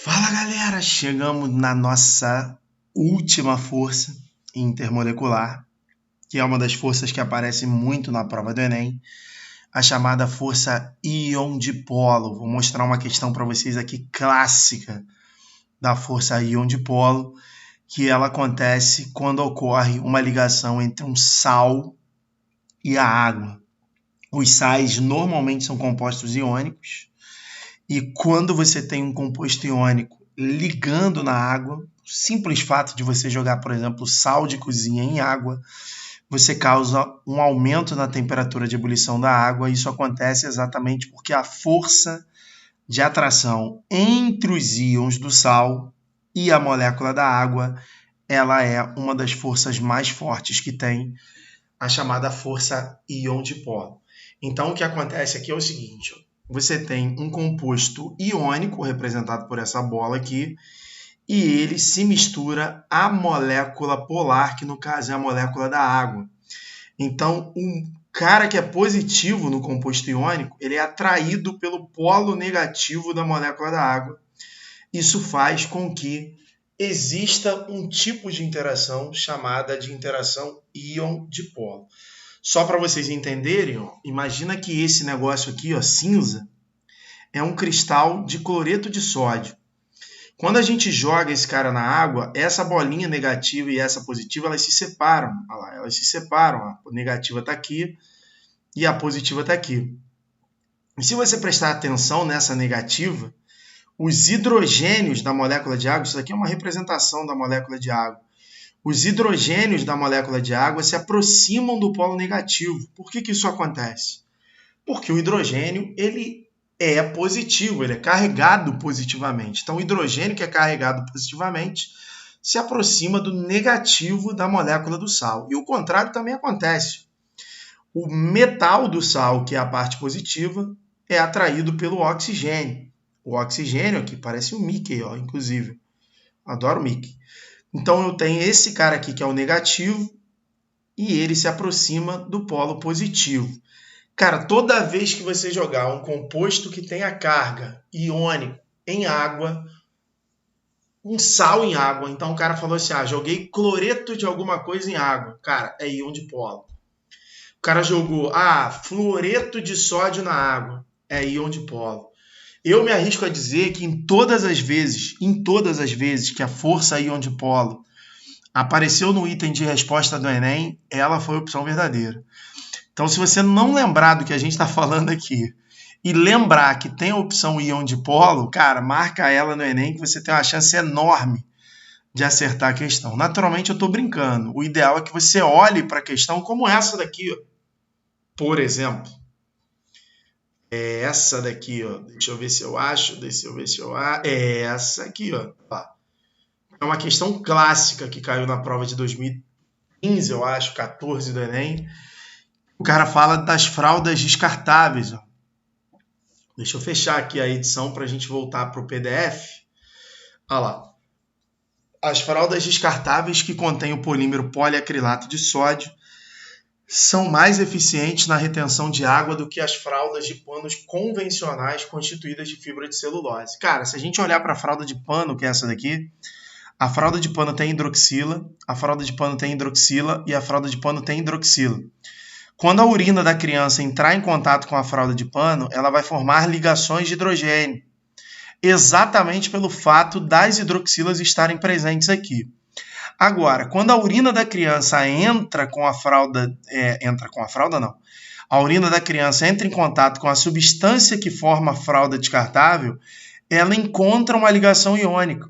Fala galera, chegamos na nossa última força intermolecular, que é uma das forças que aparece muito na prova do Enem, a chamada força íon dipolo. Vou mostrar uma questão para vocês aqui clássica da força íon dipolo, que ela acontece quando ocorre uma ligação entre um sal e a água. Os sais normalmente são compostos iônicos, e quando você tem um composto iônico ligando na água, o simples fato de você jogar, por exemplo, sal de cozinha em água, você causa um aumento na temperatura de ebulição da água. Isso acontece exatamente porque a força de atração entre os íons do sal e a molécula da água, ela é uma das forças mais fortes que tem, a chamada força íon dipolo. Então, o que acontece aqui é o seguinte: você tem um composto iônico, representado por essa bola aqui, e ele se mistura à molécula polar, que no caso é a molécula da água. Então, um cara que é positivo no composto iônico, ele é atraído pelo polo negativo da molécula da água. Isso faz com que exista um tipo de interação chamada de interação íon-dipolo. Só para vocês entenderem, ó, imagina que esse negócio aqui, ó, cinza, é um cristal de cloreto de sódio. Quando a gente joga esse cara na água, essa bolinha negativa e essa positiva, elas se separam. Olha lá, elas se separam. A negativa está aqui e a positiva está aqui. E se você prestar atenção nessa negativa, os hidrogênios da molécula de água, isso aqui é uma representação da molécula de água, os hidrogênios da molécula de água se aproximam do polo negativo. Por que isso acontece? Porque o hidrogênio ele é positivo, ele é carregado positivamente. Então, o hidrogênio que é carregado positivamente se aproxima do negativo da molécula do sal. E o contrário também acontece. O metal do sal, que é a parte positiva, é atraído pelo oxigênio. O oxigênio aqui parece um Mickey, ó, inclusive. Adoro Mickey. Então, eu tenho esse cara aqui que é o negativo e ele se aproxima do polo positivo. Cara, toda vez que você jogar um composto que tenha carga iônica em água, um sal em água, então o cara falou assim, joguei cloreto de alguma coisa em água. Cara, é íon dipolo. O cara jogou, fluoreto de sódio na água, é íon dipolo. Eu me arrisco a dizer que em todas as vezes que a força íon dipolo apareceu no item de resposta do Enem, ela foi a opção verdadeira. Então, se você não lembrar do que a gente está falando aqui e lembrar que tem a opção íon dipolo, cara, marca ela no Enem que você tem uma chance enorme de acertar a questão. Naturalmente, eu estou brincando. O ideal é que você olhe para a questão como essa daqui, ó. Por exemplo. É essa daqui, ó. Deixa eu ver se eu acho. É essa aqui, ó. É uma questão clássica que caiu na prova de 2015, eu acho, 14 do Enem. O cara fala das fraldas descartáveis. Ó. Deixa eu fechar aqui a edição para a gente voltar para o PDF. Olha lá. As fraldas descartáveis que contêm o polímero poliacrilato de sódio são mais eficientes na retenção de água do que as fraldas de panos convencionais constituídas de fibra de celulose. Cara, se a gente olhar para a fralda de pano, que é essa daqui, a fralda de pano tem hidroxila, a fralda de pano tem hidroxila e a fralda de pano tem hidroxila. Quando a urina da criança entrar em contato com a fralda de pano, ela vai formar ligações de hidrogênio, exatamente pelo fato das hidroxilas estarem presentes aqui. Agora, quando a urina da criança a urina da criança entra em contato com a substância que forma a fralda descartável, ela encontra uma ligação iônica.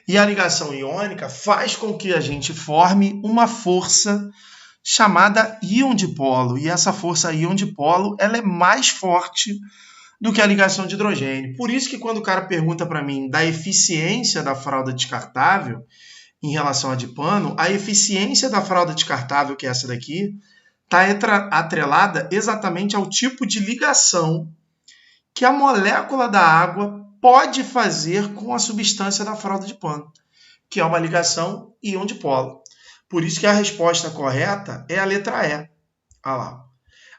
E a ligação iônica faz com que a gente forme uma força chamada íon dipolo. E essa força íon dipolo, ela é mais forte do que a ligação de hidrogênio. Por isso que quando o cara pergunta para mim da eficiência da fralda descartável em relação à de pano, a eficiência da fralda descartável, que é essa daqui, está atrelada exatamente ao tipo de ligação que a molécula da água pode fazer com a substância da fralda de pano, que é uma ligação íon dipolo. Por isso que a resposta correta é a letra E. Olha lá.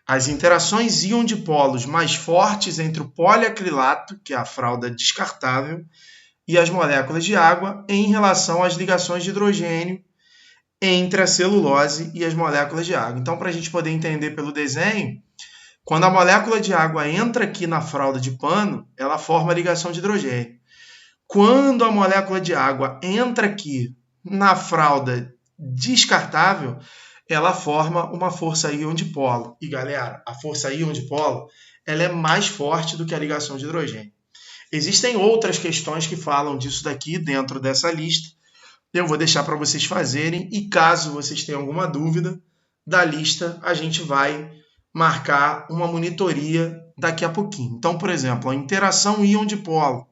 As interações íon dipolos mais fortes entre o poliacrilato, que é a fralda descartável, e as moléculas de água em relação às ligações de hidrogênio entre a celulose e as moléculas de água. Então, para a gente poder entender pelo desenho, quando a molécula de água entra aqui na fralda de pano, ela forma a ligação de hidrogênio. Quando a molécula de água entra aqui na fralda descartável, ela forma uma força íon dipolo. E, galera, a força íon dipolo ela é mais forte do que a ligação de hidrogênio. Existem outras questões que falam disso daqui dentro dessa lista. Eu vou deixar para vocês fazerem e caso vocês tenham alguma dúvida da lista, a gente vai marcar uma monitoria daqui a pouquinho. Então, por exemplo, a interação íon dipolo,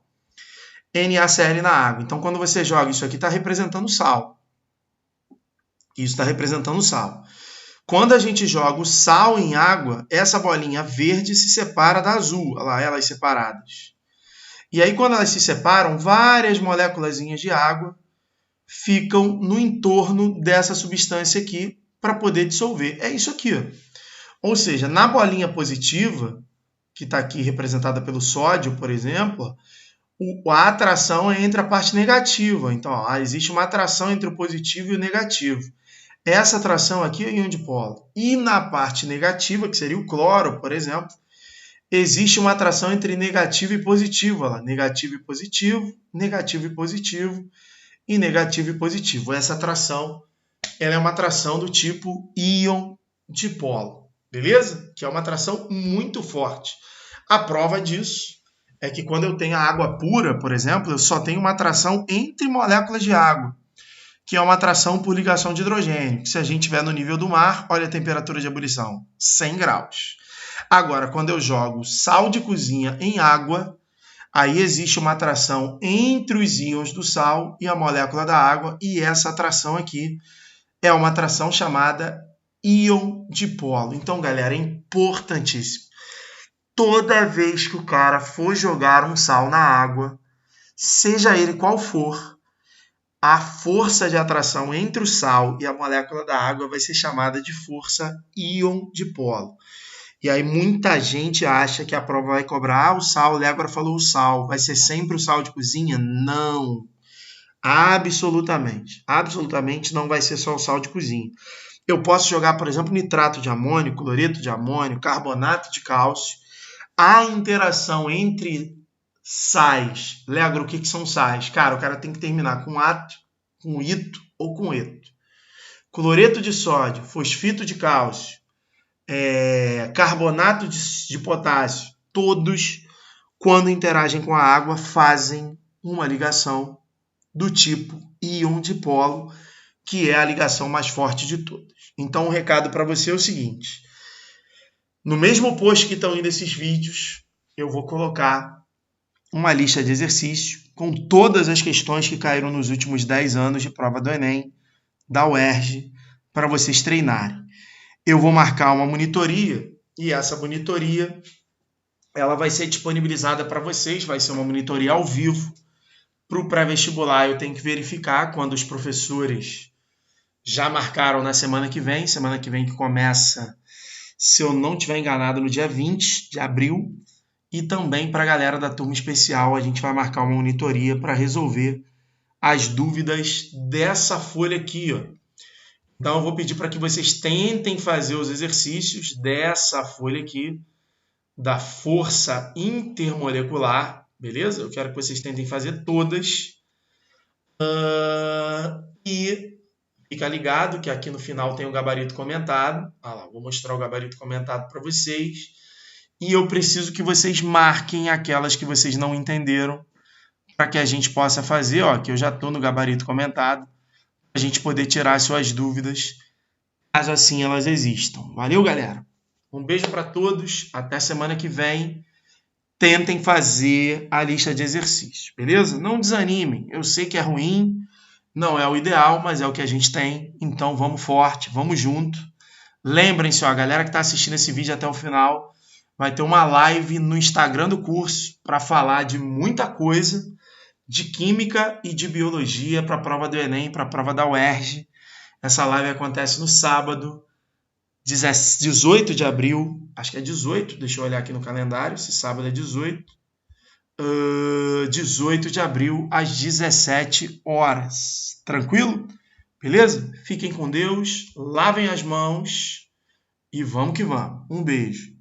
NaCl na água. Então, quando você joga, isso aqui está representando sal. Isso está representando sal. Quando a gente joga o sal em água, essa bolinha verde se separa da azul. Olha lá, elas separadas. E aí, quando elas se separam, várias moléculazinhas de água ficam no entorno dessa substância aqui para poder dissolver. É isso aqui. Ó. Ou seja, na bolinha positiva, que está aqui representada pelo sódio, por exemplo, a atração é entre a parte negativa. Então, ó, existe uma atração entre o positivo e o negativo. Essa atração aqui é íon dipolo. E na parte negativa, que seria o cloro, por exemplo, existe uma atração entre negativo e positivo. Olha lá, negativo e positivo, negativo e positivo e negativo e positivo. Essa atração ela é uma atração do tipo íon dipolo, beleza? Que é uma atração muito forte. A prova disso é que quando eu tenho a água pura, por exemplo, eu só tenho uma atração entre moléculas de água, que é uma atração por ligação de hidrogênio. Se a gente estiver no nível do mar, olha a temperatura de ebulição, 100 graus. Agora, quando eu jogo sal de cozinha em água, aí existe uma atração entre os íons do sal e a molécula da água, e essa atração aqui é uma atração chamada íon dipolo. Então, galera, é importantíssimo. Toda vez que o cara for jogar um sal na água, seja ele qual for, a força de atração entre o sal e a molécula da água vai ser chamada de força íon dipolo. E aí muita gente acha que a prova vai cobrar o sal, o Légora falou o sal, vai ser sempre o sal de cozinha? Não. Absolutamente. Absolutamente não vai ser só o sal de cozinha. Eu posso jogar, por exemplo, nitrato de amônio, cloreto de amônio, carbonato de cálcio. A interação entre sais. Légora, o que são sais? Cara, o cara tem que terminar com ato, com ito ou com eto. Cloreto de sódio, fosfito de cálcio, carbonato de potássio, todos, quando interagem com a água, fazem uma ligação do tipo íon dipolo, que é a ligação mais forte de todas. Então, o recado para você é o seguinte: no mesmo post que estão indo esses vídeos, eu vou colocar uma lista de exercício com todas as questões que caíram nos últimos 10 anos de prova do Enem, da UERJ, para vocês treinarem. Eu vou marcar uma monitoria e essa monitoria ela vai ser disponibilizada para vocês, vai ser uma monitoria ao vivo. Para o pré-vestibular eu tenho que verificar quando os professores já marcaram na semana que vem que começa, se eu não estiver enganado, no dia 20 de abril. E também para a galera da turma especial, a gente vai marcar uma monitoria para resolver as dúvidas dessa folha aqui, ó. Então, eu vou pedir para que vocês tentem fazer os exercícios dessa folha aqui, da força intermolecular, beleza? Eu quero que vocês tentem fazer todas. E fica ligado que aqui no final tem o gabarito comentado. Ah lá, vou mostrar o gabarito comentado para vocês. E eu preciso que vocês marquem aquelas que vocês não entenderam para que a gente possa fazer, ó, que eu já estou no gabarito comentado, para a gente poder tirar as suas dúvidas, caso assim elas existam. Valeu, galera? Um beijo para todos, até semana que vem. Tentem fazer a lista de exercícios, beleza? Não desanimem, eu sei que é ruim, não é o ideal, mas é o que a gente tem, então vamos forte, vamos junto. Lembrem-se, ó, a galera que está assistindo esse vídeo até o final, vai ter uma live no Instagram do curso para falar de muita coisa, de química e de biologia para a prova do Enem, para a prova da UERJ. Essa live acontece no sábado, 18 de abril, acho que é 18, deixa eu olhar aqui no calendário, se sábado é 18. 18 de abril, às 17 horas. Tranquilo? Beleza? Fiquem com Deus, lavem as mãos e vamos que vamos. Um beijo.